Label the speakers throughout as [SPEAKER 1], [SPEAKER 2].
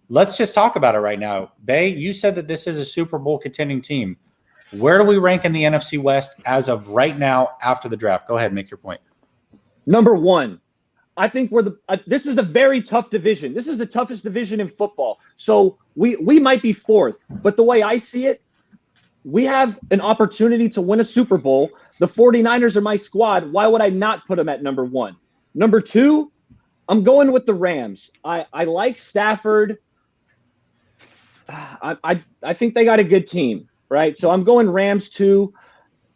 [SPEAKER 1] let's just talk about it right now. Bay, you said that this is a Super Bowl contending team. Where do we rank in the NFC West as of right now after the draft? Go ahead and make your point.
[SPEAKER 2] Number one. I think this is a very tough division. This is the toughest division in football. So we might be fourth, but the way I see it, we have an opportunity to win a Super Bowl. The 49ers are my squad. Why would I not put them at number one? Number two, I'm going with the Rams. I like Stafford. I think they got a good team, right? So I'm going Rams too.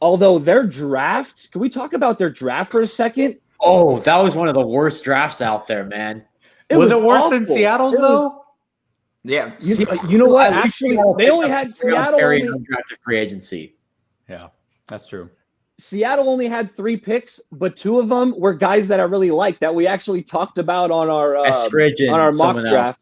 [SPEAKER 2] Although their draft, can we talk about their draft for a second?
[SPEAKER 3] Oh, that was one of the worst drafts out there, man.
[SPEAKER 1] Was it worse than Seattle's, though?
[SPEAKER 3] Yeah.
[SPEAKER 2] You know what? Actually, they only had Seattle.
[SPEAKER 3] Undrafted free agency.
[SPEAKER 1] Yeah, that's true.
[SPEAKER 2] Seattle only had 3 picks, but 2 of them were guys that I really liked that we actually talked about on our mock draft.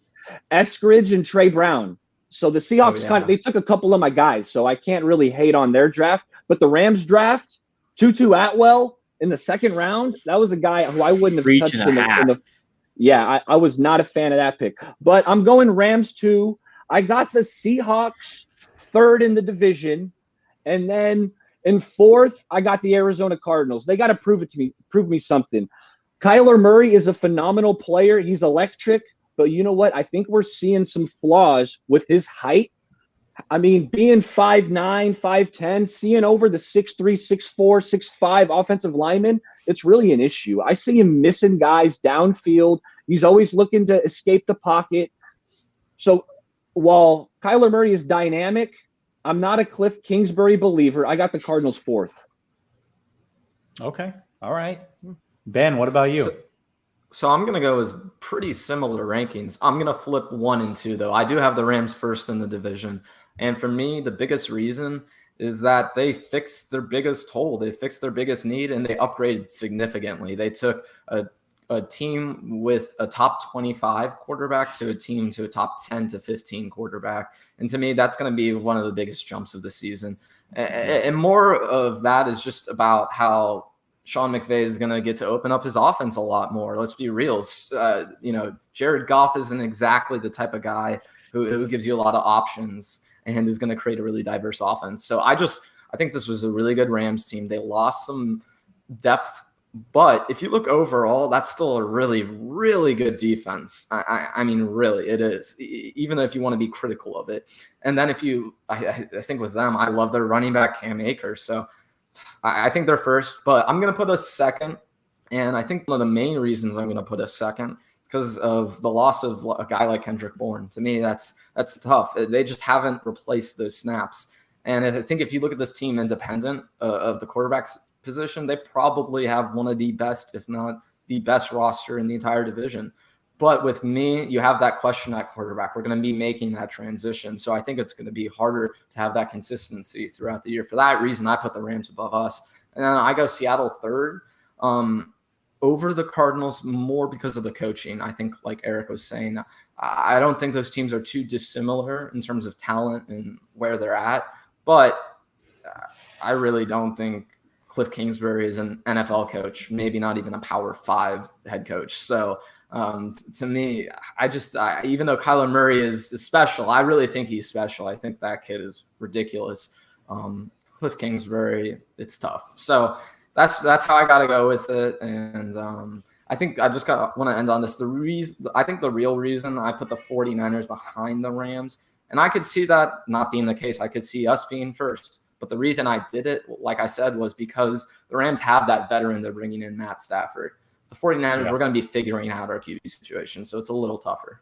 [SPEAKER 2] Eskridge and Trey Brown. So the Seahawks they took a couple of my guys, so I can't really hate on their draft. But the Rams draft, Tutu Atwell in the second round, that was a guy who I wouldn't have touched in the yeah, I was not a fan of that pick. But I'm going Rams too. I got the Seahawks third in the division. And then in fourth, I got the Arizona Cardinals. They got to prove me something. Kyler Murray is a phenomenal player. He's electric. But you know what? I think we're seeing some flaws with his height. I mean, being 5'9", 5'10", seeing over the 6'3", 6'4", 6'5" offensive lineman, it's really an issue. I see him missing guys downfield. He's always looking to escape the pocket. So while Kyler Murray is dynamic, I'm not a Cliff Kingsbury believer. I got the Cardinals fourth.
[SPEAKER 1] Okay. All right. Ben, what about you?
[SPEAKER 4] So I'm going to go with pretty similar rankings. I'm going to flip 1 and 2, though. I do have the Rams first in the division. And for me, the biggest reason is that they fixed their biggest hole. They fixed their biggest need, and they upgraded significantly. They took a team with a top 25 quarterback to a top 10 to 15 quarterback. And to me, that's going to be one of the biggest jumps of the season. And more of that is just about how Sean McVay is going to get to open up his offense a lot more. Let's be real. Jared Goff isn't exactly the type of guy who gives you a lot of options and is going to create a really diverse offense. So I think this was a really good Rams team. They lost some depth, but if you look overall, that's still a really, really good defense. I mean, really, it is, even if you want to be critical of it. And then I think with them, I love their running back Cam Akers. So I think they're first, but I'm going to put a second. And I think one of the main reasons I'm going to put a second is because of the loss of a guy like Kendrick Bourne. To me, that's tough. They just haven't replaced those snaps. And I think if you look at this team independent of the quarterback's position, they probably have one of the best, if not the best roster in the entire division. But with me, you have that question at quarterback. We're going to be making that transition. So I think it's going to be harder to have that consistency throughout the year. For that reason, I put the Rams above us. And then I go Seattle third over the Cardinals, more because of the coaching. I think, like Eric was saying, I don't think those teams are too dissimilar in terms of talent and where they're at. But I really don't think Cliff Kingsbury is an NFL coach, maybe not even a Power 5 head coach. So to me, even though Kyler Murray is special, I really think he's special. I think that kid is ridiculous. Cliff Kingsbury, it's tough. So that's how I got to go with it. And I think I just want to end on this. I think the real reason I put the 49ers behind the Rams, and I could see that not being the case. I could see us being first. But the reason I did it, like I said, was because the Rams have that veteran. They're bringing in Matt Stafford. The 49ers, we're going to be figuring out our QB situation, so it's a little tougher.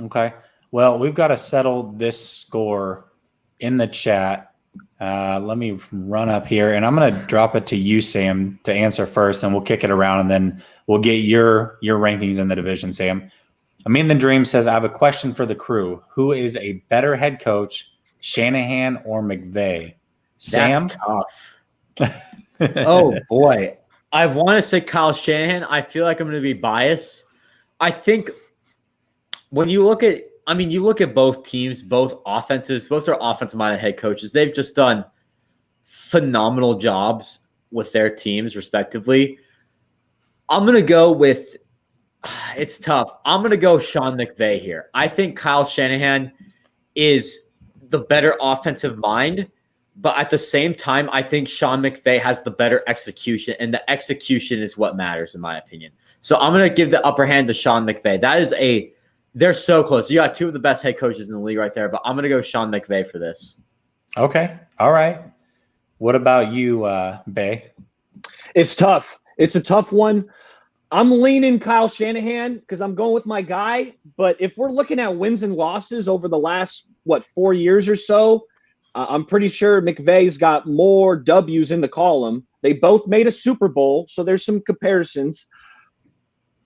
[SPEAKER 1] Okay. Well, we've got to settle this score in the chat. Let me run up here, and I'm going to drop it to you, Sam, to answer first, and we'll kick it around, and then we'll get your rankings in the division, Sam. Amin the Dream says, I have a question for the crew. Who is a better head coach, Shanahan or McVay? Sam?
[SPEAKER 3] That's tough. Oh, boy. I want to say Kyle Shanahan. I feel like I'm going to be biased. I think when you look at both teams, both offenses, both are offensive-minded head coaches. They've just done phenomenal jobs with their teams, respectively. I'm going to go with It's tough. I'm going to go Sean McVay here. I think Kyle Shanahan is the better offensive mind, but at the same time, I think Sean McVay has the better execution, and the execution is what matters, in my opinion. So I'm going to give the upper hand to Sean McVay. They're so close. You got two of the best head coaches in the league right there, but I'm going to go Sean McVay for this.
[SPEAKER 1] Okay. All right. What about you, Bay?
[SPEAKER 2] It's tough. It's a tough one. I'm leaning Kyle Shanahan because I'm going with my guy. But if we're looking at wins and losses over the last, 4 years or so, I'm pretty sure McVay's got more W's in the column. They both made a Super Bowl, so there's some comparisons.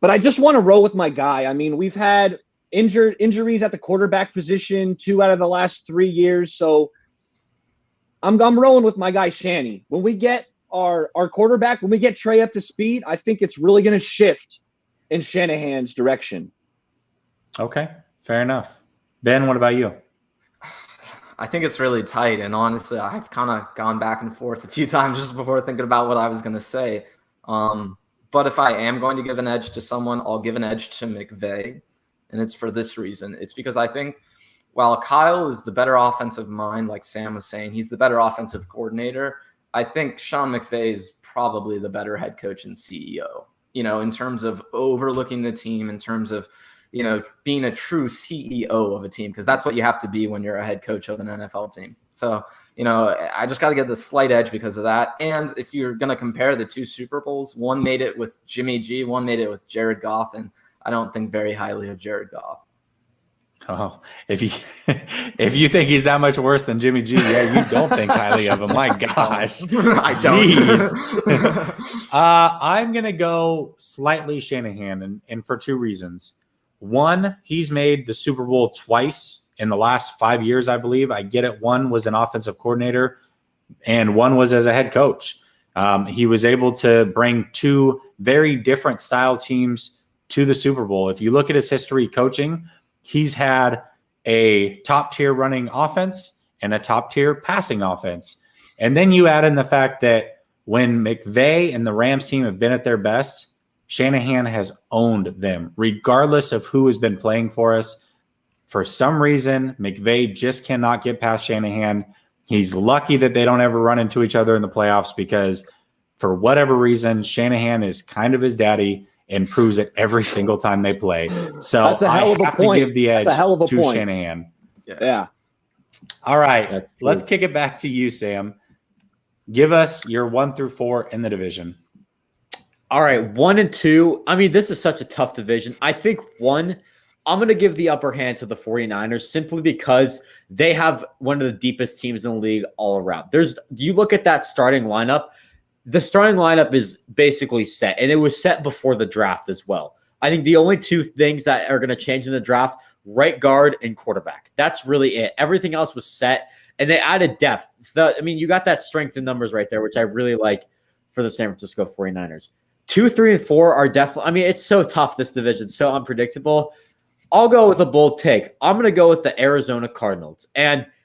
[SPEAKER 2] But I just want to roll with my guy. I mean, we've had injuries at the quarterback position 2 out of the last 3 years. So I'm rolling with my guy Shanny. When we get our quarterback, when we get Trey up to speed, I think it's really going to shift in Shanahan's direction.
[SPEAKER 1] Okay, fair enough. Ben, what about you?
[SPEAKER 4] I think it's really tight, and honestly, I've kind of gone back and forth a few times just before thinking about what I was going to say. But if I am going to give an edge to someone, I'll give an edge to McVay, and it's for this reason. It's because I think while Kyle is the better offensive mind, like Sam was saying, he's the better offensive coordinator, I think Sean McVay is probably the better head coach and CEO, in terms of overlooking the team, in terms of, being a true CEO of a team, because that's what you have to be when you're a head coach of an NFL team. So, I just got to get the slight edge because of that. And if you're going to compare the 2 Super Bowls, one made it with Jimmy G, one made it with Jared Goff, and I don't think very highly of Jared Goff.
[SPEAKER 1] Oh, if you think he's that much worse than Jimmy G, yeah, you don't think highly of him. My gosh.
[SPEAKER 4] I don't.
[SPEAKER 1] Jeez. I'm going to go slightly Shanahan, and for 2 reasons. One, he's made the Super Bowl twice in the last 5 years, I believe. I get it. One was an offensive coordinator, and one was as a head coach. He was able to bring 2 very different style teams to the Super Bowl. If you look at his history coaching, he's had a top-tier running offense and a top-tier passing offense. And then you add in the fact that when McVay and the Rams team have been at their best, Shanahan has owned them, regardless of who has been playing for us. For some reason, McVay just cannot get past Shanahan. He's lucky that they don't ever run into each other in the playoffs because for whatever reason, Shanahan is kind of his daddy and proves it every single time they play. So I have to give the edge to Shanahan.
[SPEAKER 2] Yeah.
[SPEAKER 1] All right. Let's kick it back to you, Sam. Give us your 1 through 4 in the division.
[SPEAKER 3] All right. 1 and 2. I mean, this is such a tough division. I think 1, I'm going to give the upper hand to the 49ers simply because they have one of the deepest teams in the league all around. You look at that starting lineup. The starting lineup is basically set, and it was set before the draft as well. I think the only 2 things that are going to change in the draft, right guard and quarterback. That's really it. Everything else was set, and they added depth. You got that strength in numbers right there, which I really like for the San Francisco 49ers. 2, 3, and 4 are definitely – it's so tough, this division, so unpredictable. I'll go with a bold take. I'm going to go with the Arizona Cardinals, and –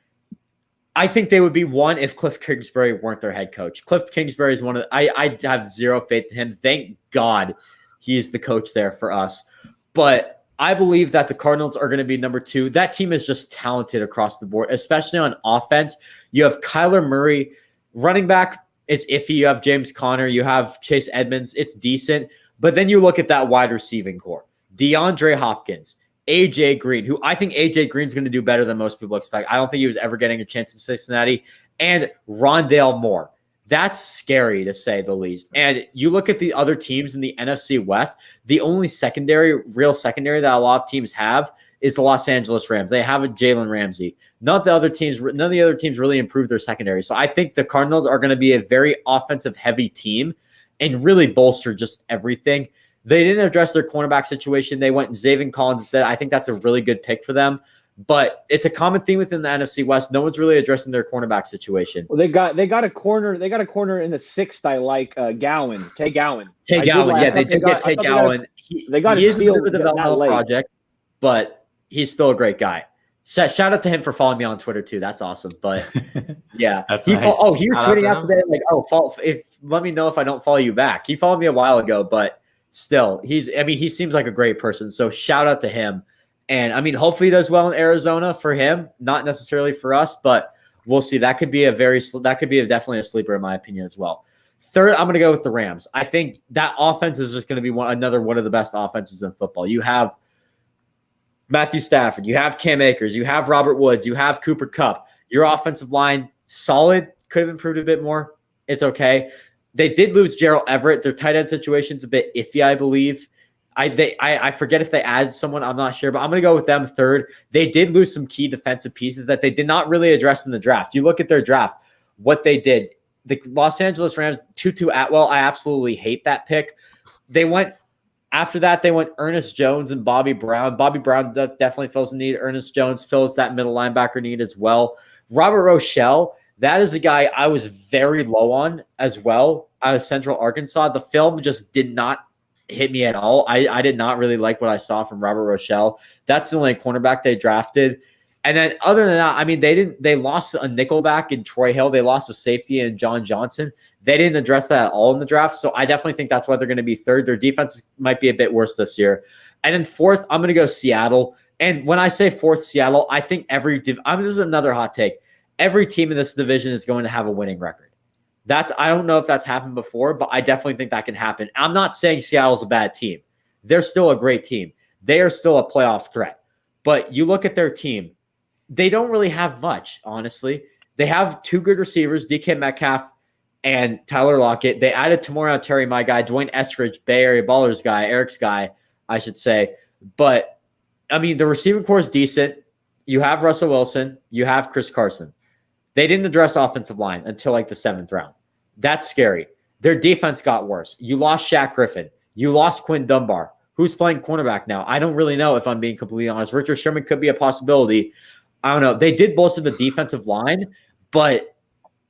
[SPEAKER 3] I think they would be 1 if Cliff Kingsbury weren't their head coach. Cliff Kingsbury is one of I have zero faith in him. Thank God he's the coach there for us. But I believe that the Cardinals are going to be number 2. That team is just talented across the board, especially on offense. You have Kyler Murray. Running back, it's iffy. You have James Conner. You have Chase Edmonds. It's decent. But then you look at that wide receiving core. DeAndre Hopkins. AJ Green, who I think AJ Green's going to do better than most people expect. I don't think he was ever getting a chance in Cincinnati. And Rondale Moore. That's scary to say the least. And you look at the other teams in the NFC West, the only real secondary that a lot of teams have is the Los Angeles Rams. They have a Jalen Ramsey. None of the other teams really improved their secondary. So I think the Cardinals are going to be a very offensive-heavy team and really bolster just everything. They didn't address their cornerback situation. They went Zaven Collins instead. I think that's a really good pick for them. But it's a common theme within the NFC West. No one's really addressing their cornerback situation.
[SPEAKER 2] Well, they got a corner. They got a corner in the 6th. I like Gowan. Tay Gowan.
[SPEAKER 3] Tay Gowan. Yeah, they did get Tay Gowan.
[SPEAKER 2] They got
[SPEAKER 3] he is a developmental project, but he's still a great guy. Shout out to him for following me on Twitter too. That's awesome. But yeah,
[SPEAKER 1] that's nice.
[SPEAKER 3] He was tweeting out today like, let me know if I don't follow you back. He followed me a while ago, but still, he seems like a great person. So shout out to him. And I mean, hopefully he does well in Arizona for him, not necessarily for us, but we'll see. That could be definitely a sleeper in my opinion as well. Third, I'm going to go with the Rams. I think that offense is just going to be another one of the best offenses in football. You have Matthew Stafford, you have Cam Akers, you have Robert Woods, you have Cooper Kupp. Your offensive line, solid, could have improved a bit more. It's okay. They did lose Gerald Everett. Their tight end situation's a bit iffy, I believe. I forget if they added someone. I'm not sure, but I'm going to go with them third. They did lose some key defensive pieces that they did not really address in the draft. You look at their draft, what they did. The Los Angeles Rams, Tutu Atwell, I absolutely hate that pick. After that, they went Ernest Jones and Bobby Brown. Bobby Brown definitely fills the need. Ernest Jones fills that middle linebacker need as well. Robert Rochelle, that is a guy I was very low on as well out of Central Arkansas. The film just did not hit me at all. I did not really like what I saw from Robert Rochelle. That's the only cornerback they drafted. And then other than that, I mean, they lost a nickelback in Troy Hill. They lost a safety in John Johnson. They didn't address that at all in the draft. So I definitely think that's why they're going to be third. Their defense might be a bit worse this year. And then fourth, I'm going to go Seattle. And when I say fourth Seattle, I think this is another hot take. Every team in this division is going to have a winning record. I don't know if that's happened before, but I definitely think that can happen. I'm not saying Seattle's a bad team. They're still a great team. They are still a playoff threat. But you look at their team, they don't really have much, honestly. They have two good receivers, DK Metcalf and Tyler Lockett. They added Tamorrion Terry, my guy, Dwayne Eskridge, Bay Area Ballers guy, Eric's guy, I should say. But, I mean, the receiving core is decent. You have Russell Wilson. You have Chris Carson. They didn't address offensive line until like the 7th round. That's scary. Their defense got worse. You lost Shaq Griffin. You lost Quinn Dunbar. Who's playing cornerback now? I don't really know, if I'm being completely honest. Richard Sherman could be a possibility. I don't know. They did bolster the defensive line, but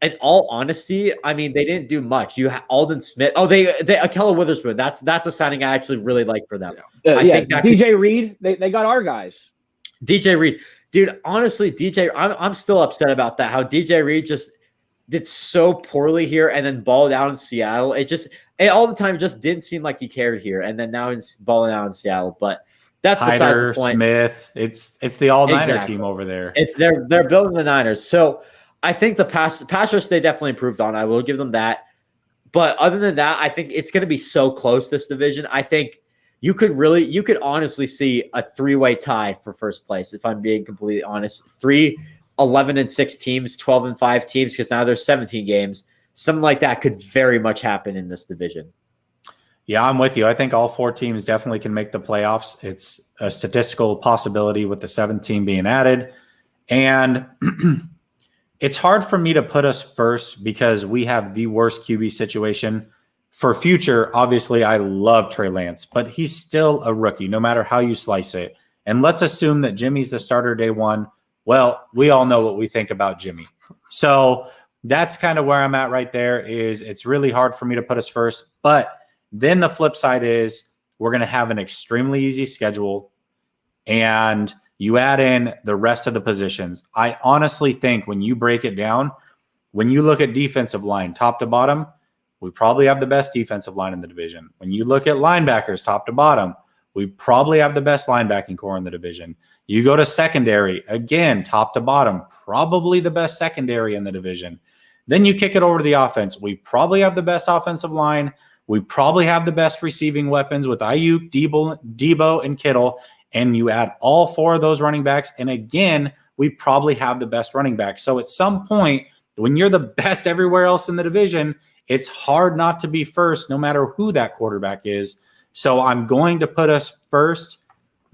[SPEAKER 3] in all honesty, I mean, they didn't do much. You have Alden Smith. Oh, they Akella Witherspoon. That's a signing I actually really like for them.
[SPEAKER 2] I think DJ Reed. They got our guys.
[SPEAKER 3] DJ Reed. Dude, honestly, I'm still upset about that. How DJ Reed just did so poorly here and then balled out in Seattle. It all the time just didn't seem like he cared here, and then now he's balling out in Seattle. But that's besides the point.
[SPEAKER 1] Smith, it's the all-Niner team over there.
[SPEAKER 3] They're building the Niners. So I think the pass rush they definitely improved on. I will give them that. But other than that, I think it's going to be so close, this division. I think you could honestly see a 3-way tie for first place, if I'm being completely honest. 3 11-6 teams, 12-5 teams, because now there's 17 games. Something like that could very much happen in this division.
[SPEAKER 1] Yeah, I'm with you. I think all 4 teams definitely can make the playoffs. It's a statistical possibility with the 7th team being added. And it's hard for me to put us first because we have the worst QB situation. For future, obviously, I love Trey Lance, but he's still a rookie, no matter how you slice it. And let's assume that Jimmy's the starter day one. Well, we all know what we think about Jimmy. So that's kind of where I'm at right there. Is it's really hard for me to put us first. But then the flip side is we're going to have an extremely easy schedule, and you add in the rest of the positions. I honestly think when you break it down, when you look at defensive line, top to bottom, we probably have the best defensive line in the division. When you look at linebackers, top to bottom, we probably have the best linebacking core in the division. You go to secondary, again, top to bottom, probably the best secondary in the division. Then you kick it over to the offense. We probably have the best offensive line. We probably have the best receiving weapons with Ayuk, Debo, and Kittle. And you add all 4 of those running backs, and again, we probably have the best running back. So at some point, when you're the best everywhere else in the division, it's hard not to be first, no matter who that quarterback is. So I'm going to put us first,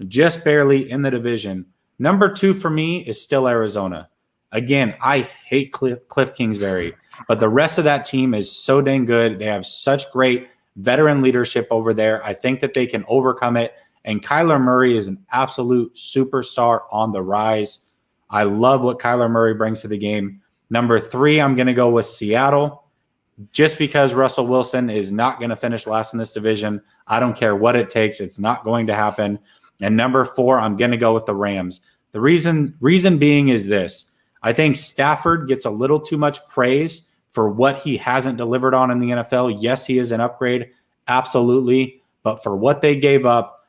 [SPEAKER 1] just barely in the division. Number 2 for me is still Arizona. Again, I hate Cliff Kingsbury, but the rest of that team is so dang good. They have such great veteran leadership over there. I think that they can overcome it. And Kyler Murray is an absolute superstar on the rise. I love what Kyler Murray brings to the game. Number 3, I'm going to go with Seattle. Just because Russell Wilson is not going to finish last in this division. I don't care what it takes. It's not going to happen. And number 4, I'm going to go with the Rams. The reason being is this. I think Stafford gets a little too much praise for what he hasn't delivered on in the NFL. Yes, he is an upgrade. Absolutely. But for what they gave up,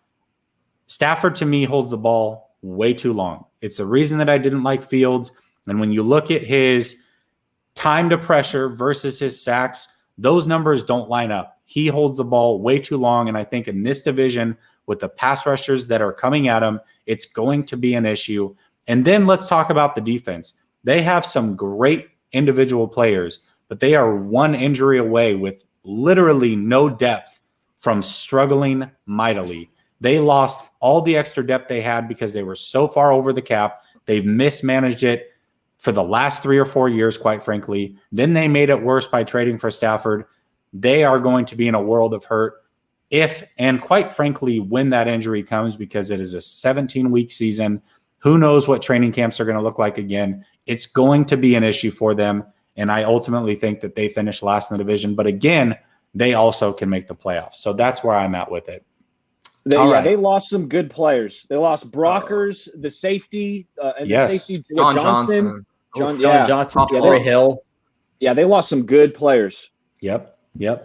[SPEAKER 1] Stafford to me holds the ball way too long. It's the reason that I didn't like Fields. And when you look at his time to pressure versus his sacks, those numbers don't line up. He holds the ball way too long. And I think in this division, with the pass rushers that are coming at him, it's going to be an issue. And then let's talk about the defense. They have some great individual players, but they are one injury away with literally no depth from struggling mightily. They lost all the extra depth they had because they were so far over the cap. They've mismanaged it for the last 3 or 4 years, quite frankly. Then they made it worse by trading for Stafford. They are going to be in a world of hurt if, and quite frankly, when that injury comes, because it is a 17-week season. Who knows what training camps are going to look like again? It's going to be an issue for them, and I ultimately think that they finish last in the division. But again, they also can make the playoffs. So that's where I'm at with it.
[SPEAKER 2] They lost some good players. They lost Brockers, the safety, and the safety
[SPEAKER 4] John Johnson.
[SPEAKER 3] John Johnson, Corey Hill.
[SPEAKER 2] Yeah, they lost some good players.
[SPEAKER 1] Yep.
[SPEAKER 4] Yeah.